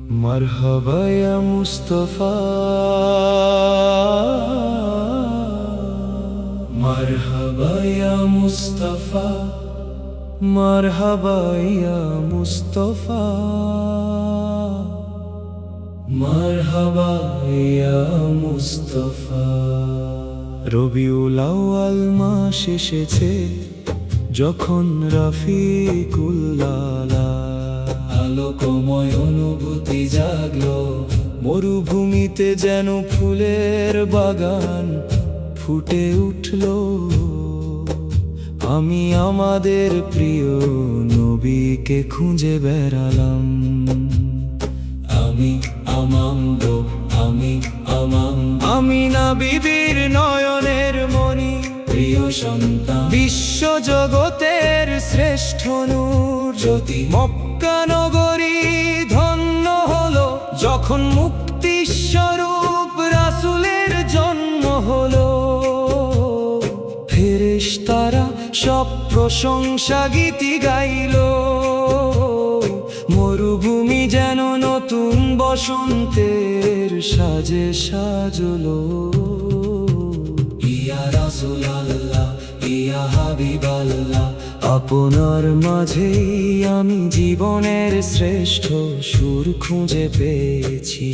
مرحبا يا مصطفى، مرحبا يا مصطفى، مرحبا يا مصطفى، مرحبا يا مصطفى। রবিউল আউয়াল মাস এসেছে যখন রফিকুল্লাহ আলোকময় অনুভূতি জাগলো, মরুভূমিতে যেন ফুলের বাগান ফুটে উঠলো। আমি আমাদের প্রিয় নবীকে খুঁজে বেড়ালাম। আমি না বিবির নয়নের মণি, প্রিয় সন্তান, বিশ্ব জগতের শ্রেষ্ঠ নূর জ্যোতি। মক্কা নগরী ধন্য হলো যখন মুক্তি স্বরূপ রাসূলের জন্ম হলো। ফেরেশতারা সব প্রশংসা গীতি গাইলো, মরুভূমি যেন নতুন বসন্তের সাজে সাজলো। ইয়া রাসূলুল্লাহ, ইয়া হাবিবাল্লাহ, আপনার মাঝেই আমি জীবনের শ্রেষ্ঠ সুর খুঁজে পেয়েছি।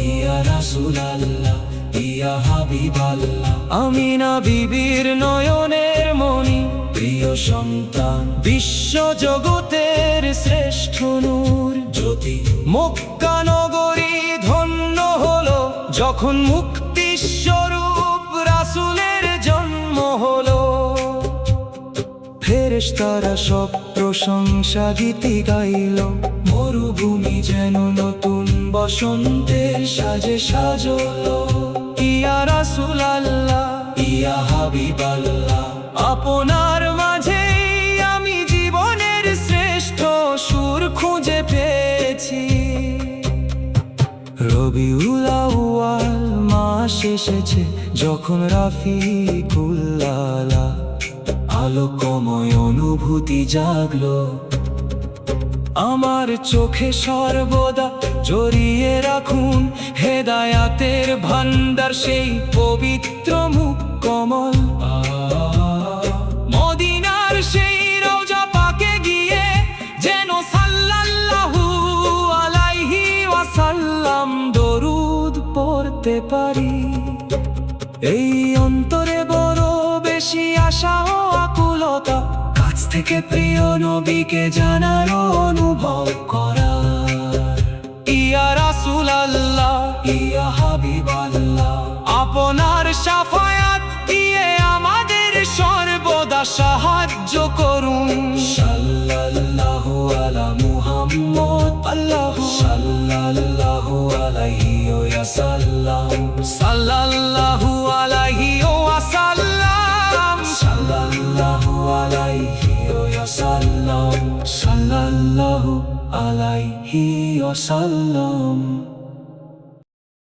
ইয়া রাসূলুল্লাহ, ইয়া হাবিবাল্লাহ, আমি না বিবির নয়নের মণি, প্রিয় সন্তান, বিশ্ব জগতের শ্রেষ্ঠ নূর জ্যোতি। মক্কা নগরী ধন্য হলো যখন মুক্তি স্বরূপ রাসূলের জন্ম হলো। ফেরেশতারা সব প্রশংসা গীতি গাইল, মরুভূমি যেন নতুন বসন্তের সাজে সাজলো। ইয়া রাসূলুল্লাহ, ইয়া হাবিবাল্লাহ, আপনার মাঝে আমি জীবনের শ্রেষ্ঠ সুর খুঁজে পেয়েছি। রবিউল আউয়াল মাস এসেছে যখন রফিকুল্লাহ আলোকময় অনুভূতি জাগলো। আমার চোখে সর্বদা জড়িয়ে রাখুন হেদায়াতের ভান্ডার, সেই পবিত্র মুখ কমল। মদিনার সেই রওজা পাকে গিয়ে যেন সাল্লাল্লাহু আলাইহি ওয়াসাল্লাম দরুদ পড়তে পারি। এই অন্তরে বড় বেশি আশা ও আকুলতা, কাছ থেকে প্রিয় নবীকে জানার অনুভব করার। ইয়া রাসূলুল্লাহ, ইয়া হাবিবাল্লাহ, আপনার শাফায়াত দিয়ে আমাদের সর্বদা সাহায্য করুন। সাল্লাল্লাহু আলা মুহাম্মদ, আল্লাহু সাল্লাল্লাহু আলাইহি ওয়া সাল্লাম, সাল্লাল্লাহু আলাইহি ওয়া সাল্লাম, সাল্লাল্লাহু আলাইহি ওয়া সাল্লাম, সাল্লাল্লাহু আলাইহি ওয়া সাল্লাম।